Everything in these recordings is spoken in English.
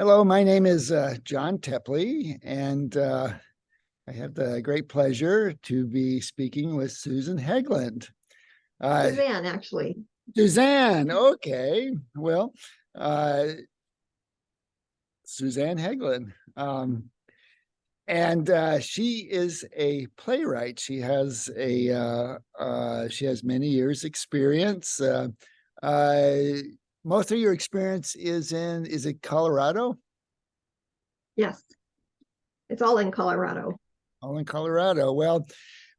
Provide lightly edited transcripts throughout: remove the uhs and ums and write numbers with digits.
Hello, my name is John Tepley, and I have the great pleasure to be speaking with Suzane Hegland. Suzanne, actually. Suzanne, okay. Well, uh, Suzane Hegland. And she is a playwright. She has many years experience. Uh, Most of your experience is it Colorado? Yes, it's all in Colorado. All in Colorado. Well,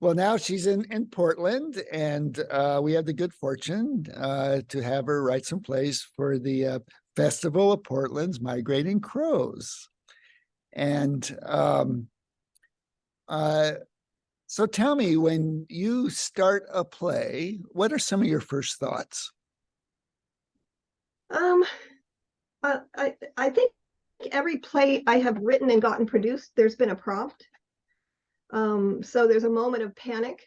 now she's in Portland, and we have the good fortune to have her write some plays for the Festival of Portland's Migrating Crows. And uh, so tell me, when you start a play, what are some of your first thoughts? Um, I think every play I have written and gotten produced, there's been a prompt. So there's a moment of panic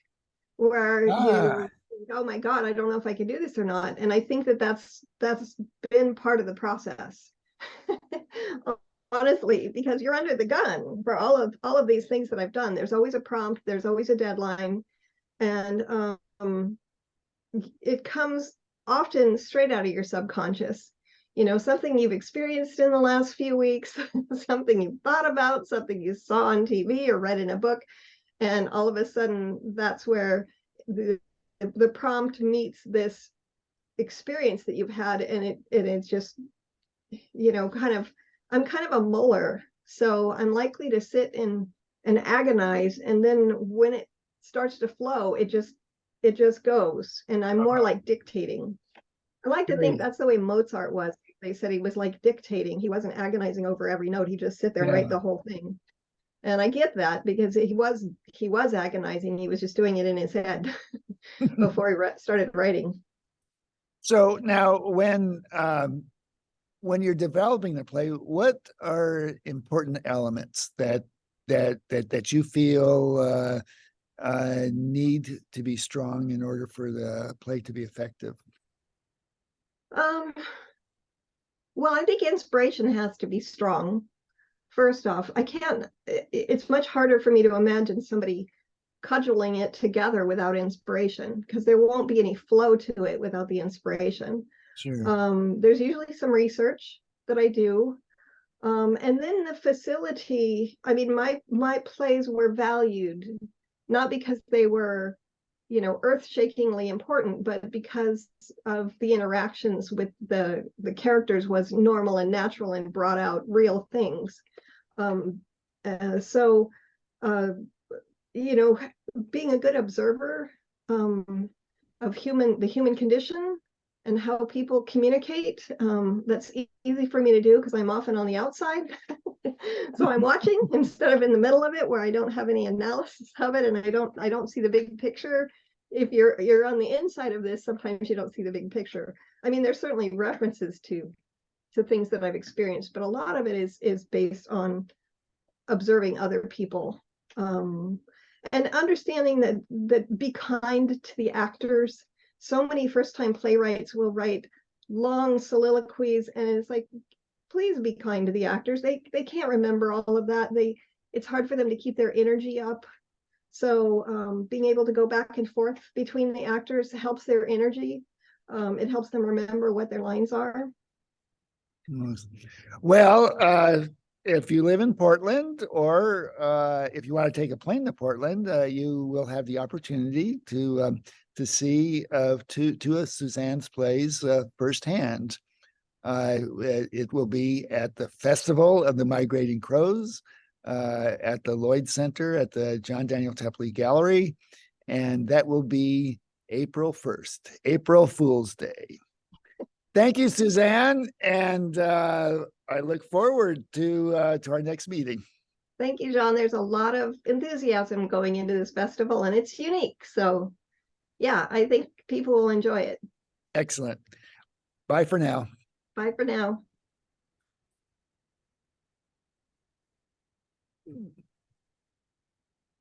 where Ah, you think, oh my God, I don't know if I can do this or not. And I think that's been part of the process. Honestly, because you're under the gun for all of these things that I've done. There's always a prompt, there's always a deadline, and it comes often straight out of your subconscious. Something you've experienced in the last few weeks, something you thought about, something you saw on TV or read in a book, and all of a sudden that's where the prompt meets this experience that you've had, and it's just I'm kind of a muller, so I'm likely to sit and agonize, and then when it starts to flow, it just goes, and I'm more like dictating. I like to think that's the way Mozart was. They said he was like dictating. He wasn't agonizing over every note. He just sit there and write yeah. the whole thing. And I get that because he was agonizing. He was just doing it in his head before he started writing. So now, when you're developing the play, what are important elements that you feel need to be strong in order for the play to be effective? Um, well, I think inspiration has to be strong. First off, I can't, it's much harder for me to imagine somebody cudgeling it together without inspiration because there won't be any flow to it without the inspiration. Sure. There's usually some research that I do. And then the facility, I mean, my plays were valued, not because they were, earth-shakingly important, but because of the interactions with the characters was normal and natural and brought out real things. Um, so, uh, you know, being a good observer of the human condition and how people communicate, that's easy for me to do because I'm often on the outside. So I'm watching instead of in the middle of it where I don't have any analysis of it, and I don't see the big picture. If you're on the inside of this, sometimes you don't see the big picture. I mean, there's certainly references to things that I've experienced, but a lot of it is based on observing other people, and understanding that be kind to the actors. So many first-time playwrights will write long soliloquies, and it's like, please be kind to the actors. They can't remember all of that. It's hard for them to keep their energy up. So being able to go back and forth between the actors helps their energy. It helps them remember what their lines are. Well, if you live in Portland, or if you want to take a plane to Portland, you will have the opportunity to see two of Suzanne's plays firsthand. It will be at the Festival of the Migrating Crows at the Lloyd Center at the John Daniel Tepley Gallery, and that will be April 1st, April Fool's Day. Thank you, Suzanne, and I look forward to our next meeting. Thank you, John. There's a lot of enthusiasm going into this festival, and it's unique. So, yeah, I think people will enjoy it. Excellent. Bye for now. Bye for now.